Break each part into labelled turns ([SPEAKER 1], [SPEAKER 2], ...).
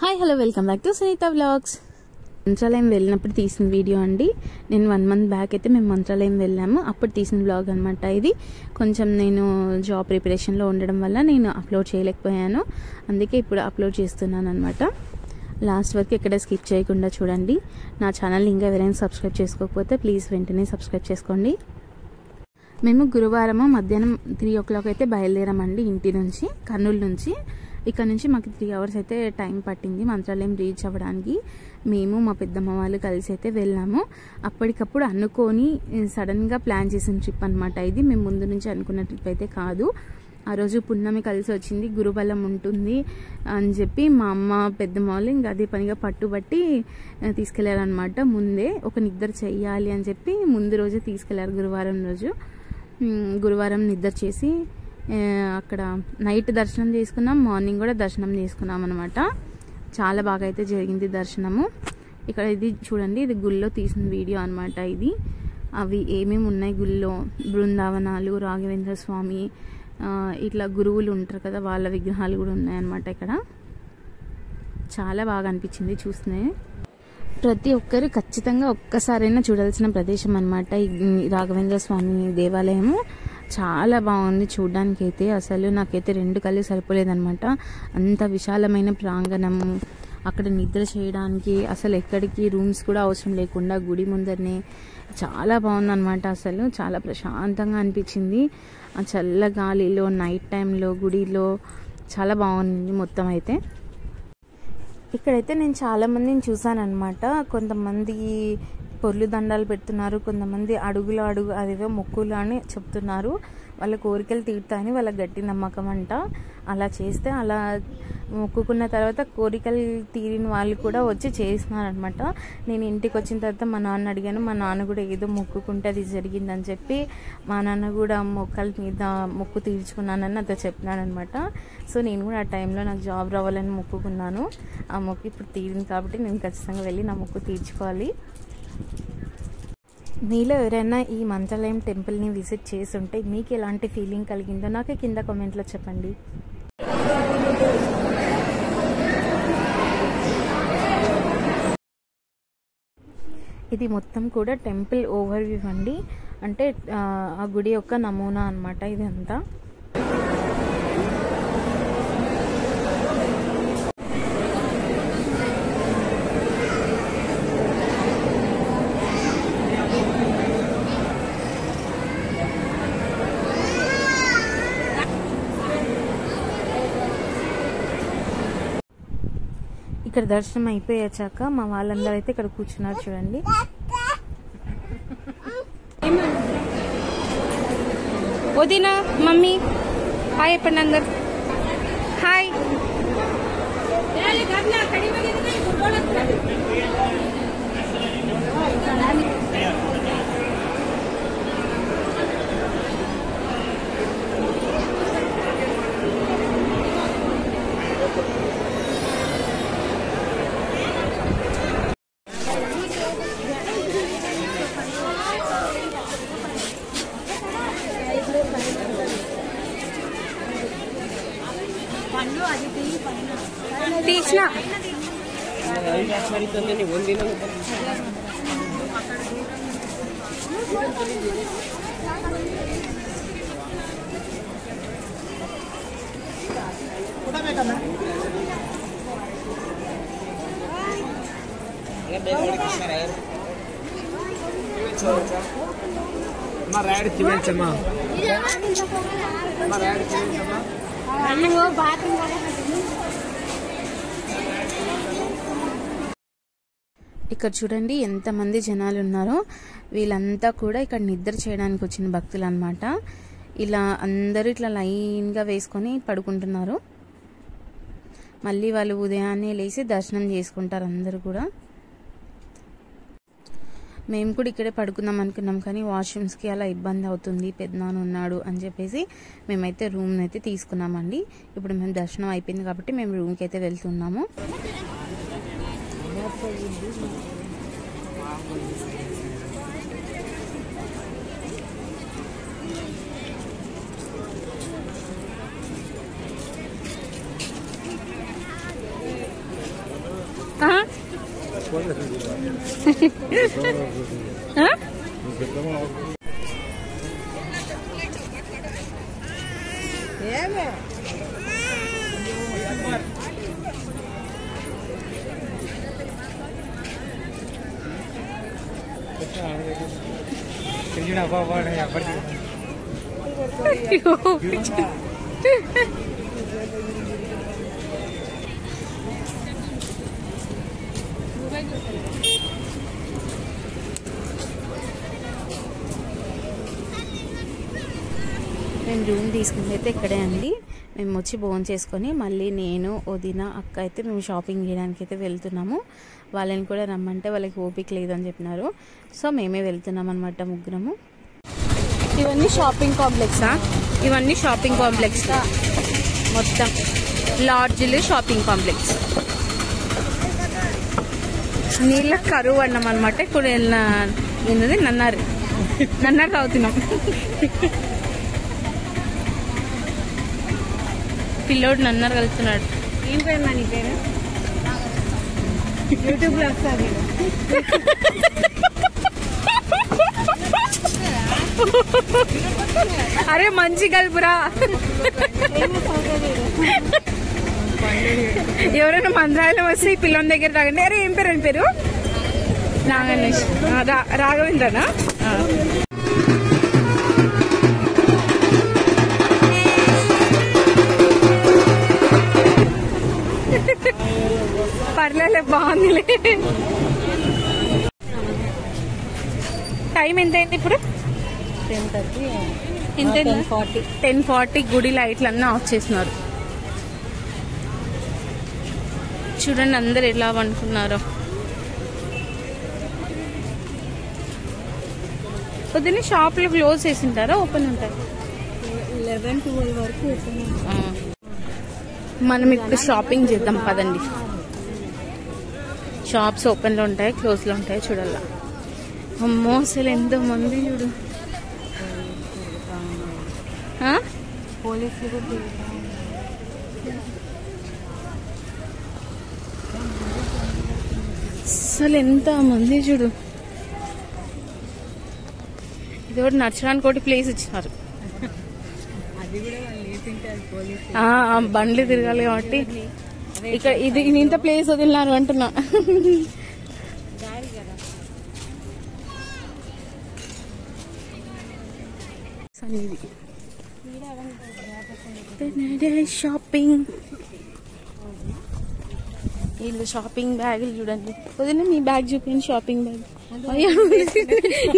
[SPEAKER 1] Hi hello welcome back to Sunitha vlogs. Mantralayam వెళ్ళినప్పుడు తీసిన video అండి. నేను 1 month బ్యాక్ అయితే మేము మంత్రాలయం వెళ్ళాము. అప్పుడు తీసిన వ్లాగ్ అనమాట ఇది. కొంచెం నేను జాబ్ ప్రిపరేషన్లో ఉండడం వల్ల నేను అప్లోడ్ చేయలేకపోయాను. అందుకే ఇప్పుడు అప్లోడ్ చేస్తున్నాను అనమాట. లాస్ట్ వరకు ఎక్కడ స్కిప్ చేయకుండా చూడండి. నా ఛానల్ ఇంకా ఎవరైనా సబ్స్క్రైబ్ చేసుకోకపోతే ప్లీజ్ వెంటనే సబ్స్క్రైబ్ చేసుకోండి. మేము గురువారం మధ్యాహ్నం 3 o'clock అయితే బయలుదేరామండి ఇంటి నుంచి, కర్నూలు నుంచి. ఇక్కడ నుంచి మాకు 3 hours అయితే టైం పట్టింది మంత్రాలయం రీచ్ అవ్వడానికి. మేము మా పెద్దమ్మ వాళ్ళు కలిసి అయితే వెళ్ళాము. అప్పటికప్పుడు అనుకొని సడన్గా ప్లాన్ చేసిన ట్రిప్ అనమాట ఇది. మేము ముందు నుంచి అనుకున్న ట్రిప్ అయితే కాదు. ఆ రోజు పున్నమి కలిసి వచ్చింది, గురుబలం ఉంటుంది అని చెప్పి మా అమ్మ పెద్దమ్మ వాళ్ళు ఇంకా అదే పనిగా పట్టుబట్టి తీసుకెళ్లారనమాట. ముందే ఒక నిద్ర చెయ్యాలి అని చెప్పి ముందు రోజు తీసుకెళ్లారు. గురువారం నిద్ర చేసి అక్కడ నైట్ దర్శనం చేసుకున్నాం, మార్నింగ్ కూడా దర్శనం చేసుకున్నాం అనమాట. చాలా బాగా అయితే జరిగింది దర్శనము. ఇక్కడ ఇది చూడండి, ఇది గుళ్ళో తీసిన వీడియో అనమాట ఇది. అవి ఏమేమి ఉన్నాయి గుళ్ళో, బృందావనాలు, రాఘవేంద్ర స్వామి, ఇట్లా గురువులు ఉంటారు కదా వాళ్ళ విగ్రహాలు కూడా ఉన్నాయన్నమాట. ఇక్కడ చాలా బాగా అనిపించింది చూస్తూనే. ప్రతి ఒక్కరు ఖచ్చితంగా ఒక్కసారైనా చూడాల్సిన ప్రదేశం అనమాట ఈ రాఘవేంద్ర స్వామి దేవాలయము. చాలా బాగుంది చూడడానికి అయితే. అసలు నాకైతే 2 కళ్ళు సరిపోలేదనమాట. అంత విశాలమైన ప్రాంగణము, అక్కడ నిద్ర చేయడానికి అసలు ఎక్కడికి రూమ్స్ కూడా అవసరం లేకుండా గుడి ముందరనే చాలా బాగుందన్నమాట. అసలు చాలా ప్రశాంతంగా అనిపించింది. ఆ చల్ల గాలిలో నైట్ టైంలో గుడిలో చాలా బాగుంది మొత్తం అయితే. ఇక్కడైతే నేను చాలా మందిని చూసాను అనమాట. కొంతమంది పొర్లు దండాలు పెడుతున్నారు, కొంతమంది అడుగు అదేదో మొక్కులు అని చెప్తున్నారు. వాళ్ళ కోరికలు తీరుతాయని వాళ్ళ గట్టి నమ్మకం అంట. అలా చేస్తే అలా మొక్కుకున్న తర్వాత కోరికలు తీరిన వాళ్ళు కూడా వచ్చి చేస్తున్నారనమాట. నేను ఇంటికి వచ్చిన తర్వాత మా నాన్న అడిగాను. మా నాన్న కూడా ఏదో మొక్కుకుంటే అది జరిగిందని చెప్పి మా నాన్న కూడా మొక్కల మీద మొక్కు తీర్చుకున్నానని అతను చెప్పినాడు అనమాట. సో నేను కూడా ఆ టైంలో నాకు జాబ్ రావాలని మొక్కుకున్నాను. ఆ మొక్కు ఇప్పుడు తీరింది కాబట్టి నేను ఖచ్చితంగా వెళ్ళి నా మొక్కు తీర్చుకోవాలి. మీలో ఎవరైనా ఈ మంత్రాలయం టెంపుల్ని విజిట్ చేసి ఉంటే మీకు ఎలాంటి ఫీలింగ్ కలిగిందో నాకు కింద కామెంట్లో చెప్పండి. ఇది మొత్తం కూడా టెంపుల్ ఓవర్ వ్యూ అండి. అంటే ఆ గుడి యొక్క నమూనా అనమాట ఇదంతా. ఇక్కడ దర్శనం అయిపోయాక మా వాళ్ళందరూ అయితే ఇక్కడ కూర్చున్నారు చూడండి. వదినా మమ్మీ హాయ్ చెప్పండి అందరు. హాయ్. తీసిన ఇక్కడ చూడండి ఎంతమంది జనాలు ఉన్నారో. వీళ్ళంతా కూడా ఇక్కడ నిద్ర చేయడానికి వచ్చిన భక్తులు అనమాట. ఇలా అందరూ ఇట్లా లైన్గా వేసుకొని పడుకుంటున్నారు. మళ్ళీ వాళ్ళు ఉదయాన్నే లేచి దర్శనం చేసుకుంటారు అందరూ కూడా. మేము కూడా ఇక్కడే పడుకుందాం అనుకున్నాం కానీ వాష్రూమ్స్కి అలా ఇబ్బంది అవుతుంది, పెద్దనాన్న ఉన్నాడు అని చెప్పేసి మేమైతే రూమ్ అయితే తీసుకున్నామండి. ఇప్పుడు మేము దర్శనం అయిపోయింది కాబట్టి మేము రూమ్కి అయితే వెళ్తున్నాము. మేము రూమ్ తీసుకుంది అయితే ఇక్కడే అండి. మేము వచ్చి భోజనం చేసుకొని మళ్ళీ నేను వదిన అక్క అయితే మేము షాపింగ్ చేయడానికి అయితే వెళ్తున్నాము. వాళ్ళని కూడా రమ్మంటే వాళ్ళకి ఓపిక లేదని చెప్పినారు. సో మేమే వెళ్తున్నాం అనమాట ముగ్గురము. ఇవన్నీ షాపింగ్ కాంప్లెక్సా? ఇవన్నీ షాపింగ్ కాంప్లెక్స్ మొత్తం లాడ్జ్లు షాపింగ్ కాంప్లెక్స్. నీళ్ళ కరువు అన్నాం అనమాట. ఇప్పుడు ఏంటది నన్నారు తాగుతున్నాం. పిల్లోడు నన్నారు కలుపుతున్నాడు.
[SPEAKER 2] ఏం పేరు నీ పేరు? యూట్యూబ్ లో వస్తుంది.
[SPEAKER 1] అరే మంచి కలుపురా. ఎవరైనా మంత్రాలయం వస్తే ఈ పిల్లని దగ్గర తాగండి. అరే ఏం పేరు? అని పేరు నాగేష్. రాఘవేంద్రనా? పర్లేదు బాగుందిలే. టైం ఎంత అయింది ఇప్పుడు? 10:40. గుడి లైట్లన్నీ ఆఫ్ చేస్తున్నారు. చూడండి అందరు ఎలా వండుకున్నారో. పొద్దున్న షాప్లు క్లోజ్ చేసింటారా ఓపెన్ ఉంటాయి?
[SPEAKER 2] 11-12 వరకు ఓపెన్.
[SPEAKER 1] మనం ఇప్పుడు షాపింగ్ చేద్దాం పదండి. షాప్స్ ఓపెన్లో ఉంటాయి, క్లోజ్లో ఉంటాయి. చూడాలా. అమ్మో అసలు ఎంతో మంది చూడు.
[SPEAKER 2] పోలీసులు కూడా
[SPEAKER 1] అసలు ఎంత మంది చూడు. ఇది ఒకటి నచ్చడానికి ఒకటి ప్లేస్ ఇచ్చినారు. బండ్లు తిరగాలి కాబట్టి ఇక్కడ ఇది ఇంత ప్లేస్ వదిలినారు అంటున్నా. షాపింగ్ వీళ్ళు షాపింగ్ బ్యాగులు చూడండి. వదిలే మీ బ్యాగ్ చూపించండి. షాపింగ్ బ్యాగ్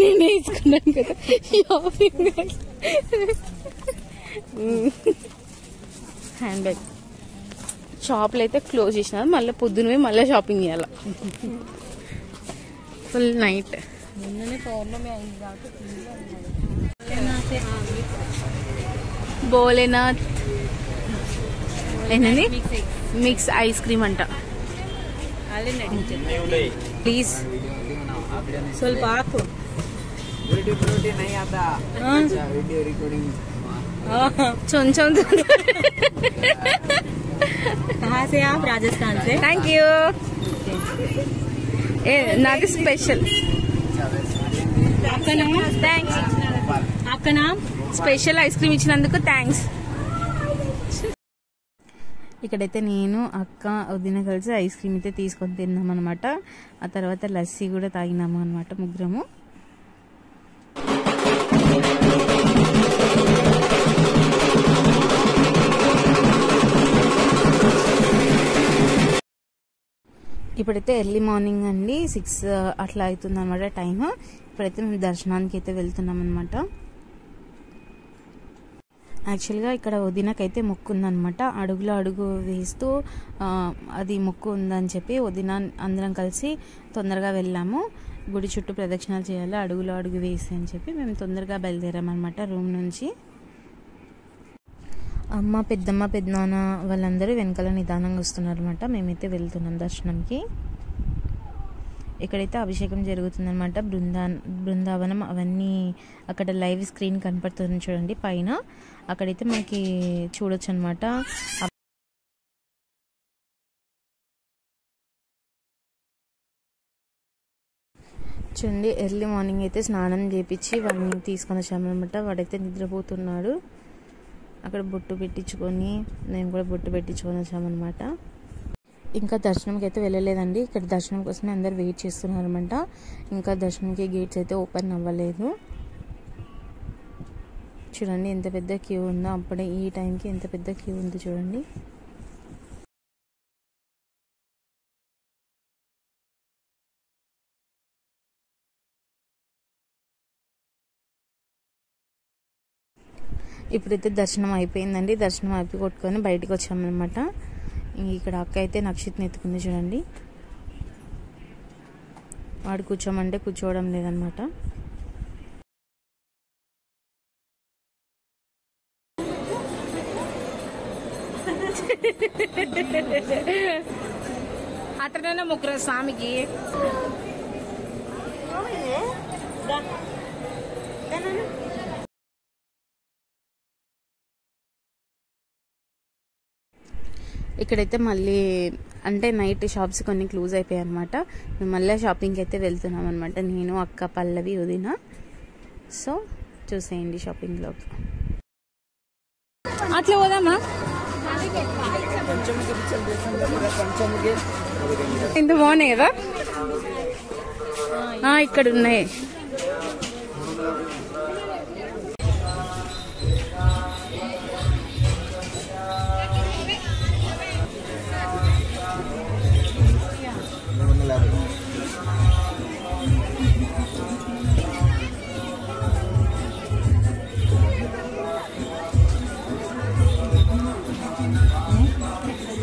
[SPEAKER 1] నేను వేసుకున్నాను కదా షాపింగ్ బ్యాగ్. Hand bag. షాప్లు అయితే క్లోజ్ చేసినారు. మళ్ళీ పొద్దున మళ్ళీ షాపింగ్ చేయాలి. Full night. భోలేనాథ్ ఏంటండి? మిక్స్ ఐస్ క్రీమ్ అంట. ప్లీజ్
[SPEAKER 2] ಸ್ವಲ್ಪ ಹಾಕು.
[SPEAKER 1] కొంచెం.
[SPEAKER 2] कहाँ से आप? राजस्थान से.
[SPEAKER 1] Thank you. నాకు స్పెషల్.
[SPEAKER 2] आपका नाम?
[SPEAKER 1] థ్యాంక్స్.
[SPEAKER 2] आपका नाम?
[SPEAKER 1] స్పెషల్ ఐస్ క్రీమ్ ఇచ్చినందుకు థ్యాంక్స్. ఇక్కడైతే నేను అక్క వదిన కలిసి ఐస్ క్రీమ్ అయితే తీసుకొని తిన్నాం అనమాట. ఆ తర్వాత లస్సీ కూడా తాగినాము అనమాట ముగ్గురము. ఇప్పుడైతే ఎర్లీ మార్నింగ్ అండి 6 అట్లా అవుతుంది అనమాట టైం. ఇప్పుడైతే మేము దర్శనానికి అయితే వెళ్తున్నాం అనమాట. యాక్చువల్గా ఇక్కడ వదినకైతే మొక్కు ఉందనమాట. అడుగులో అడుగు వేస్తూ అది మొక్కు ఉందని చెప్పి వదిన అందరం కలిసి తొందరగా వెళ్ళాము. గుడి చుట్టూ ప్రదక్షిణాలు చేయాలి అడుగులో అడుగు వేసి అని చెప్పి మేము తొందరగా బయలుదేరామన్నమాట రూమ్ నుంచి. అమ్మ, పెద్దమ్మ, పెద్దనాన్న వాళ్ళందరూ వెనకాల నిదానంగా వస్తున్నారు అనమాట. మేమైతే వెళ్తున్నాం దర్శనంకి. ఇక్కడైతే అభిషేకం జరుగుతుందన్నమాట. బృందావనం అవన్నీ అక్కడ లైవ్ స్క్రీన్ కనపడుతుంది చూడండి పైన. అక్కడైతే మనకి చూడొచ్చు అనమాట. చూడండి ఎర్లీ మార్నింగ్ అయితే స్నానం చేపించి వాడిని తీసుకొని వచ్చామన్నమాట. వాడైతే నిద్రపోతున్నాడు. అక్కడ బొట్టు పెట్టించుకొని మేము కూడా బొట్టు పెట్టించుకొని వచ్చామన్నమాట. ఇంకా దర్శనంకి అయితే వెళ్ళలేదండి. ఇక్కడ దర్శనం కోసమే అందరు వెయిట్ చేస్తున్నారు అనమాట. ఇంకా దర్శనంకి గేట్స్ అయితే ఓపెన్ అవ్వలేదు. చూడండి ఎంత పెద్ద క్యూ ఉందో. అప్పుడే ఈ టైంకి ఎంత పెద్ద క్యూ ఉంది చూడండి. ఇప్పుడైతే దర్శనం అయిపోయిందండి. దర్శనం అయిపోయి కొట్టుకొని బయటకు వచ్చామన్నమాట. ఇక్కడ అక్క అయితే నక్షత్రం ఎత్తుకుంది చూడండి. వాడు కూర్చోమంటే కూర్చోవడం లేదనమాట.
[SPEAKER 2] అతనైనా ముగ్గురు స్వామికి
[SPEAKER 1] ఇక్కడైతే మళ్ళీ అంటే నైట్ షాప్స్ కొన్ని క్లోజ్ అయిపోయాయి అనమాట. మేము మళ్ళీ షాపింగ్కి అయితే వెళ్తున్నాం అనమాట. నేను, అక్క, పల్లవి, వదిన. సో చూసేయండి షాపింగ్లోకి.
[SPEAKER 2] అట్లా పోదామా?
[SPEAKER 1] ఇంత బాగున్నాయి కదా. ఇక్కడ ఉన్నాయి.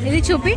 [SPEAKER 1] ఇది చూపి.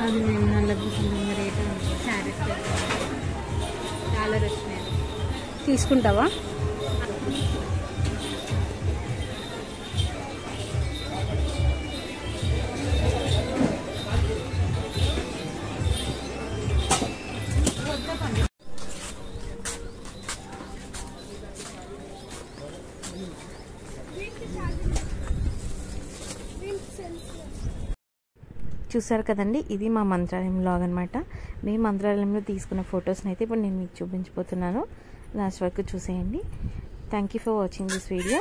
[SPEAKER 1] అది నల్ల రేటు శారీస్ చాలా వచ్చినాయి. తీసుకుంటావా? చూసారు కదండి, ఇది మా మంత్రాలయం వ్లాగ్ అనమాట. మేము మంత్రాలయంలో తీసుకున్న ఫొటోస్ని అయితే ఇప్పుడు నేను మీకు చూపించబోతున్నాను. లాస్ట్ వరకు చూసేయండి. Thank you for watching this video.